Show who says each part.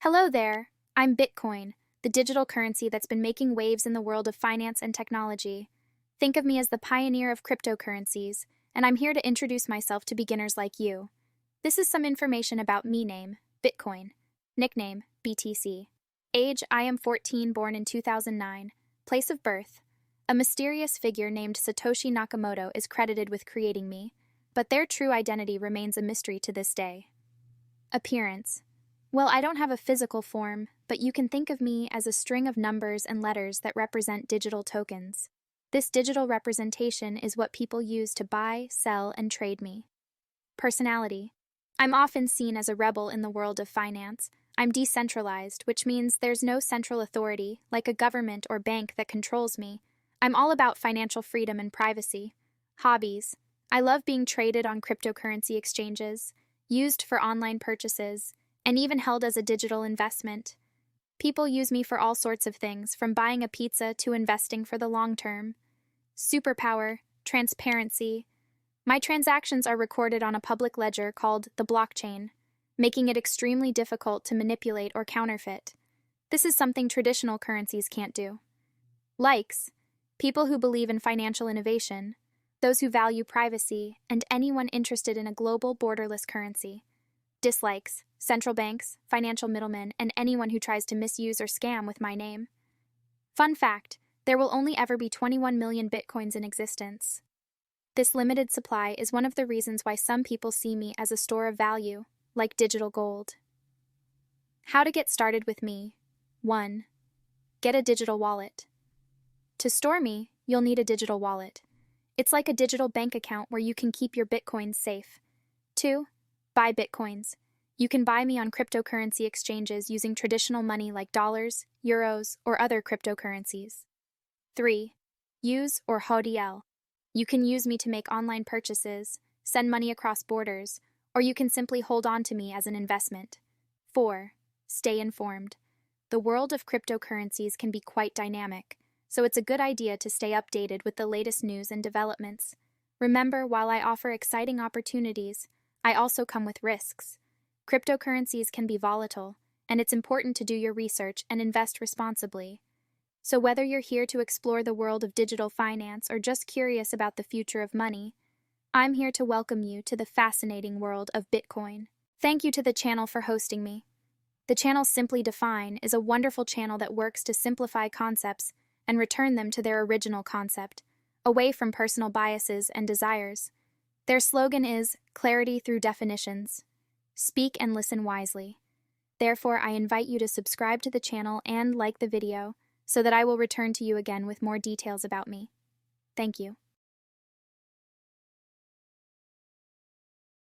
Speaker 1: Hello there. I'm Bitcoin, the digital currency that's been making waves in the world of finance and technology. Think of me as the pioneer of cryptocurrencies, and I'm here to introduce myself to beginners like you. This is some information about me name, Bitcoin. Nickname, BTC. Age, I am 14, born in 2009. Place of birth. A mysterious figure named Satoshi Nakamoto is credited with creating me, but their true identity remains a mystery to this day. Appearance. Well, I don't have a physical form, but you can think of me as a string of numbers and letters that represent digital tokens. This digital representation is what people use to buy, sell, and trade me. Personality. I'm often seen as a rebel in the world of finance. I'm decentralized, which means there's no central authority, like a government or bank, that controls me. I'm all about financial freedom and privacy. Hobbies. I love being traded on cryptocurrency exchanges, used for online purchases, and even held as a digital investment. People use me for all sorts of things, from buying a pizza to investing for the long term. Superpower, transparency. My transactions are recorded on a public ledger called the blockchain, making it extremely difficult to manipulate or counterfeit. This is something traditional currencies can't do. Likes. People who believe in financial innovation, those who value privacy, and anyone interested in a global, borderless currency. Dislikes. Central banks, financial middlemen, and anyone who tries to misuse or scam with my name. Fun fact, there will only ever be 21 million bitcoins in existence. This limited supply is one of the reasons why some people see me as a store of value, like digital gold. How to get started with me. 1. Get a digital wallet. To store me, you'll need a digital wallet. It's like a digital bank account where you can keep your bitcoins safe. 2. Buy bitcoins. You can buy me on cryptocurrency exchanges using traditional money like dollars, euros, or other cryptocurrencies. 3. Use or HODL. You can use me to make online purchases, send money across borders, or you can simply hold on to me as an investment. 4. Stay informed. The world of cryptocurrencies can be quite dynamic, so it's a good idea to stay updated with the latest news and developments. Remember, while I offer exciting opportunities, I also come with risks. Cryptocurrencies can be volatile, and it's important to do your research and invest responsibly. So whether you're here to explore the world of digital finance or just curious about the future of money, I'm here to welcome you to the fascinating world of Bitcoin. Thank you to the channel for hosting me. The channel Simply Define is a wonderful channel that works to simplify concepts and return them to their original concept, away from personal biases and desires. Their slogan is clarity through definitions. Speak and listen wisely. Therefore, I invite you to subscribe to the channel and like the video so that I will return to you again with more details about me. Thank you.